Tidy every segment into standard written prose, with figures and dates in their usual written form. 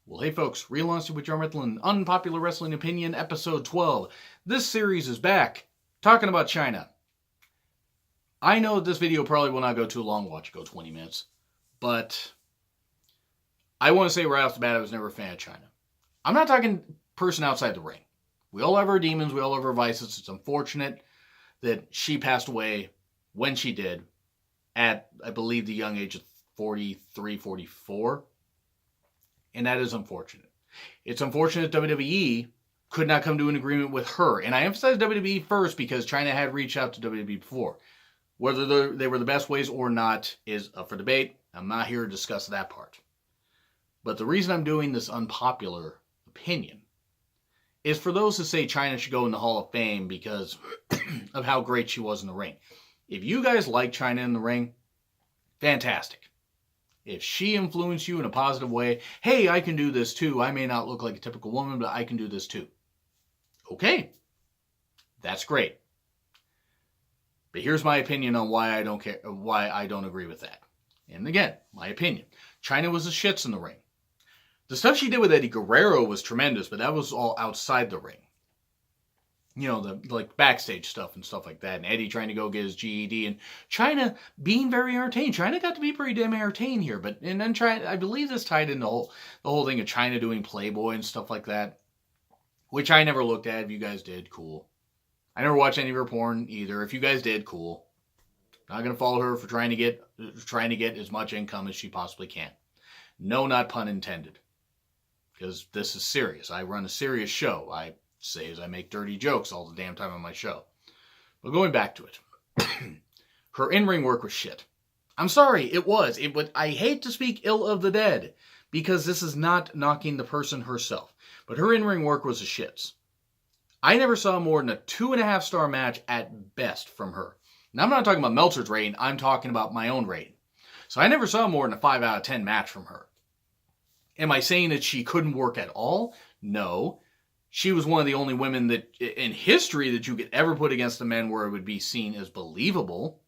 Well, hey folks, Real Honesty with John Ritlin, Unpopular Wrestling Opinion, Episode 12. This series is back, talking about Chyna. I know this video probably will not go too long, watch it go 20 minutes, but I want to say right off the bat, I was never a fan of Chyna. I'm not talking person outside the ring. We all have our demons, we all have our vices. It's unfortunate that she passed away when she did at, I believe, the young age of 43, 44. And that is unfortunate. It's unfortunate WWE could not come to an agreement with her. And I emphasize WWE first because Chyna had reached out to WWE before. Whether they were the best ways or not is up for debate. I'm not here to discuss that part. But the reason I'm doing this unpopular opinion is for those who say Chyna should go in the Hall of Fame because of how great she was in the ring. If you guys like Chyna in the ring, fantastic. If she influenced you in a positive way, hey, I can do this too. I may not look like a typical woman, but I can do this too. Okay, that's great. But here's my opinion on why I don't agree with that. And again, my opinion. Chyna was the shits in the ring. The stuff she did with Eddie Guerrero was tremendous, but that was all outside the ring. You know, the like backstage stuff and stuff like that. And Eddie trying to go get his GED. And Chyna being very entertained. Chyna got to be pretty damn entertained here. And then I believe this tied in the whole thing of Chyna doing Playboy and stuff like that. Which I never looked at. If you guys did, cool. I never watched any of her porn either. If you guys did, cool. Not going to follow her for trying to get as much income as she possibly can. No, not pun intended. Because this is serious. I run a serious show. I say as I make dirty jokes all the damn time on my show. But going back to it. Her in-ring work was shit. I'm sorry, it was. I hate to speak ill of the dead. Because this is not knocking the person herself. But her in-ring work was a shits. I never saw more than a 2.5-star match at best from her. Now I'm not talking about Meltzer's rating. I'm talking about my own rating. So I never saw more than a 5 out of 10 match from her. Am I saying that she couldn't work at all? No. She was one of the only women that in history that you could ever put against the men where it would be seen as believable.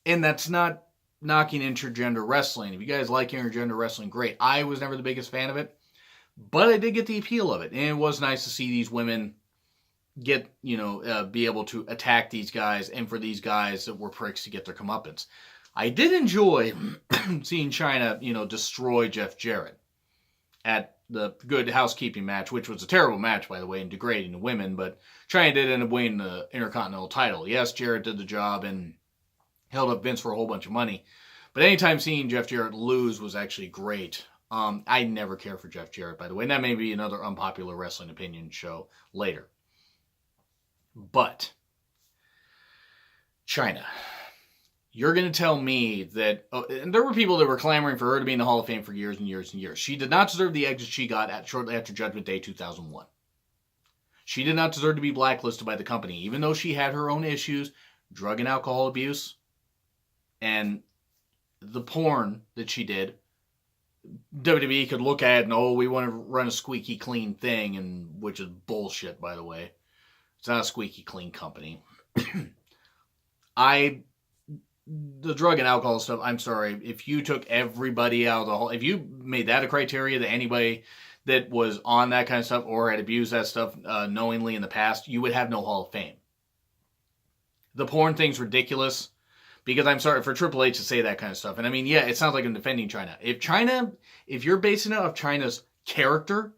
And that's not knocking intergender wrestling. If you guys like intergender wrestling, great. I was never the biggest fan of it. But I did get the appeal of it. And it was nice to see these women get, be able to attack these guys. And for these guys that were pricks to get their comeuppance. I did enjoy seeing Chyna, destroy Jeff Jarrett at the Good Housekeeping match, which was a terrible match, by the way, and degrading to women, but Chyna did end up winning the Intercontinental title. Yes, Jarrett did the job and held up Vince for a whole bunch of money, but anytime seeing Jeff Jarrett lose was actually great. I never care for Jeff Jarrett, by the way, and that may be another unpopular wrestling opinion show later. But Chyna, you're going to tell me that, and there were people that were clamoring for her to be in the Hall of Fame for years and years and years. She did not deserve the exit she got shortly after Judgment Day 2001. She did not deserve to be blacklisted by the company, even though she had her own issues, drug and alcohol abuse, and the porn that she did. WWE could look at it and, we want to run a squeaky clean thing, and which is bullshit, by the way. It's not a squeaky clean company. The drug and alcohol stuff, I'm sorry, if you took everybody out of the whole, if you made that a criteria that anybody that was on that kind of stuff or had abused that stuff knowingly in the past, you would have no Hall of Fame. The porn thing's ridiculous because I'm sorry for Triple H to say that kind of stuff. And I mean, yeah, it sounds like I'm defending Chyna. If you're basing it off Chyna's character,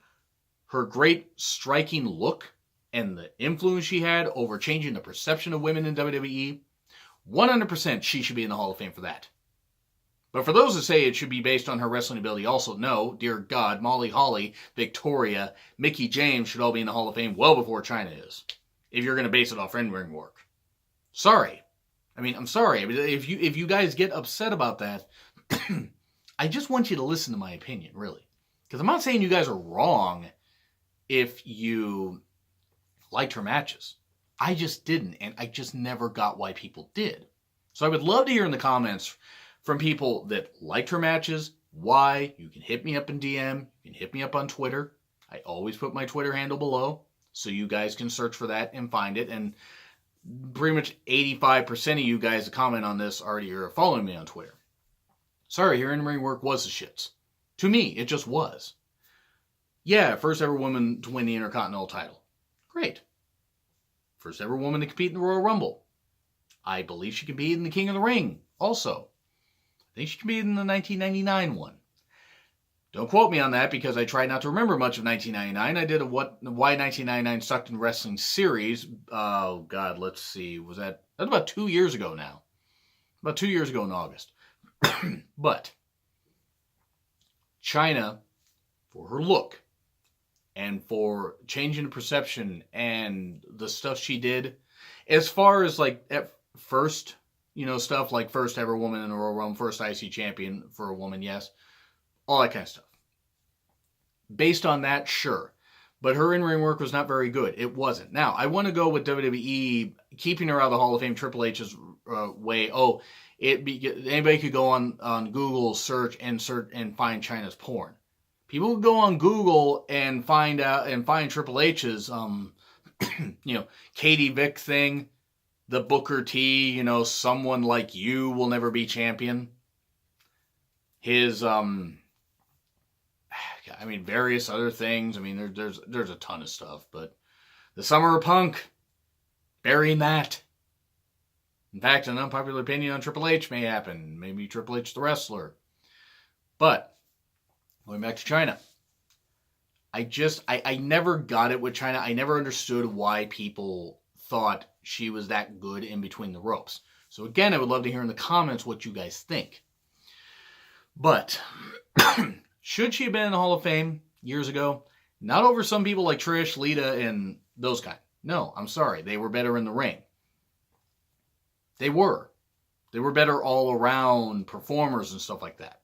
her great striking look, and the influence she had over changing the perception of women in WWE, 100% she should be in the Hall of Fame for that. But for those who say it should be based on her wrestling ability, also, no, dear God, Molly Holly, Victoria, Mickie James should all be in the Hall of Fame well before Chyna is. If you're going to base it off in-ring work. Sorry. I'm sorry. If you guys get upset about that, I just want you to listen to my opinion, really. Because I'm not saying you guys are wrong if you liked her matches. I just didn't, and I just never got why people did. So I would love to hear in the comments from people that liked her matches, why. You can hit me up in DM, you can hit me up on Twitter. I always put my Twitter handle below, so you guys can search for that and find it. And pretty much 85% of you guys that comment on this already are following me on Twitter. Sorry, your in-ring work was the shits. To me, it just was. Yeah, first ever woman to win the Intercontinental title. Great. First ever woman to compete in the Royal Rumble. I believe she competed in the King of the Ring also. I think she competed in the 1999 one. Don't quote me on that because I tried not to remember much of 1999. I did a Why 1999 Sucked in Wrestling series. Oh, God, let's see. That was about 2 years ago now. About 2 years ago in August. But Chyna, for her look and for changing the perception and the stuff she did, as far as like at first, stuff like first ever woman in the Royal Rumble, first IC champion for a woman, yes. All that kind of stuff. Based on that, sure. But her in-ring work was not very good. It wasn't. Now, I want to go with WWE keeping her out of the Hall of Fame Triple H's way. Anybody could go on Google, search and find Chyna's porn. People would go on Google and find Triple H's, Katie Vick thing, the Booker T, someone like you will never be champion. His, various other things. There's a ton of stuff, but the Summer of Punk, burying that. In fact, an unpopular opinion on Triple H may happen. Maybe Triple H the wrestler. But, going back to Chyna. I never got it with Chyna. I never understood why people thought she was that good in between the ropes. So again, I would love to hear in the comments what you guys think. But, should she have been in the Hall of Fame years ago? Not over some people like Trish, Lita, and those kind. No, I'm sorry. They were better in the ring. They were. They were better all around performers and stuff like that.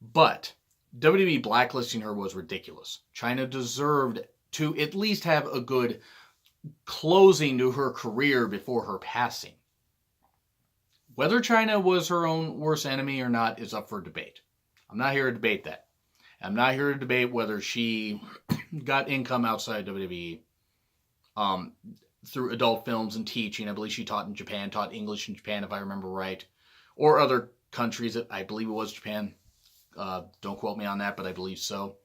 But WWE blacklisting her was ridiculous. Chyna deserved to at least have a good closing to her career before her passing. Whether Chyna was her own worst enemy or not is up for debate. I'm not here to debate that. I'm not here to debate whether she got income outside WWE through adult films and teaching. I believe she taught English in Japan, if I remember right. Or other countries. I believe it was Japan. Don't quote me on that, but I believe so.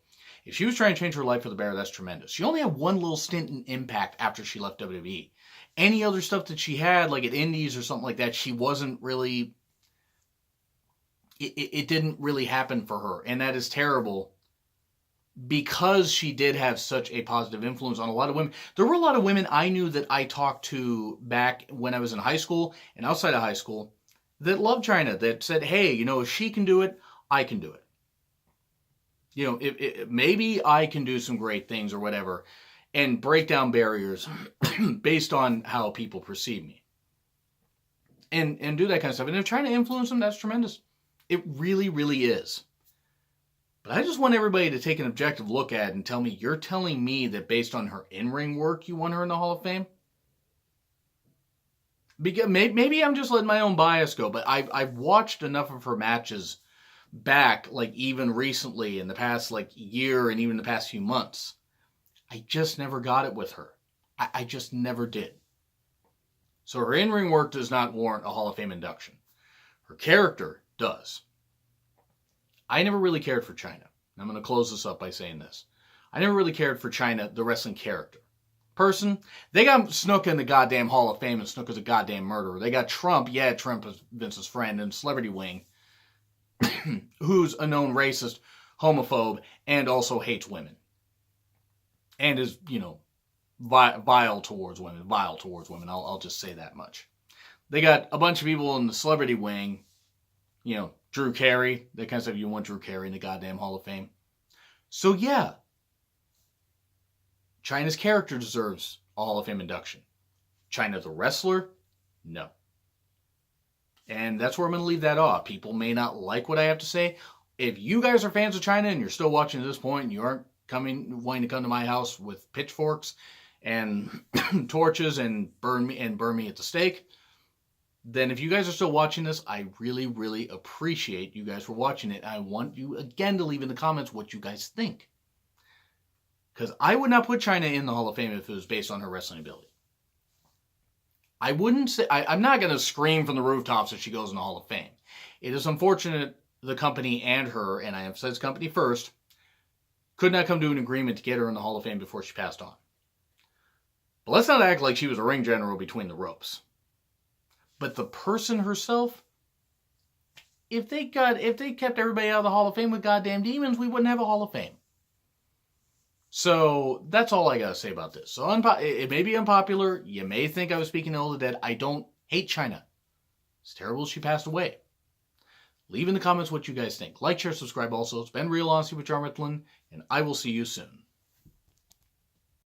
If she was trying to change her life for the better, that's tremendous. She only had one little stint in Impact after she left WWE. Any other stuff that she had, like at Indies or something like that, she wasn't really... It didn't really happen for her, and that is terrible because she did have such a positive influence on a lot of women. There were a lot of women I knew that I talked to back when I was in high school and outside of high school that loved Chyna, that said, hey, if she can do it, I can do it. Maybe I can do some great things or whatever and break down barriers based on how people perceive me and do that kind of stuff. And if trying to influence them, that's tremendous. It really, really is. But I just want everybody to take an objective look at it and tell me, you're telling me that based on her in-ring work, you want her in the Hall of Fame? Because maybe I'm just letting my own bias go, but I've watched enough of her matches back, like even recently in the past year and even the past few months. I just never got it with her. I just never did. So her in-ring work does not warrant a Hall of Fame induction. Her character does. I never really cared for Chyna. I'm going to close this up by saying this. I never really cared for Chyna, the wrestling character. Person, they got Snook in the goddamn Hall of Fame, and Snook is a goddamn murderer. They got Trump, Trump is Vince's friend, and Celebrity Wing, who's a known racist, homophobe, and also hates women. And is, vile towards women. I'll just say that much. They got a bunch of people in the Celebrity Wing, Drew Carey, that kind of stuff. You want Drew Carey in the goddamn Hall of Fame. So yeah, Chyna's character deserves a Hall of Fame induction. Chyna the wrestler, no. And that's where I'm going to leave that off. People may not like what I have to say. If you guys are fans of Chyna and you're still watching at this point and you aren't wanting to come to my house with pitchforks and torches and burn me at the stake, then if you guys are still watching this, I really, really appreciate you guys for watching it. I want you, again, to leave in the comments what you guys think. Because I would not put Chyna in the Hall of Fame if it was based on her wrestling ability. I wouldn't say... I'm not going to scream from the rooftops if she goes in the Hall of Fame. It is unfortunate the company and her, and I emphasize company first, could not come to an agreement to get her in the Hall of Fame before she passed on. But let's not act like she was a ring general between the ropes. But the person herself, if they kept everybody out of the Hall of Fame with goddamn demons, we wouldn't have a Hall of Fame. So that's all I gotta say about this. So it may be unpopular. You may think I was speaking ill of the dead. I don't hate Chyna. It's terrible she passed away. Leave in the comments what you guys think. Like, share, subscribe also. It's been Real Honesty with Jarmethlin, and I will see you soon.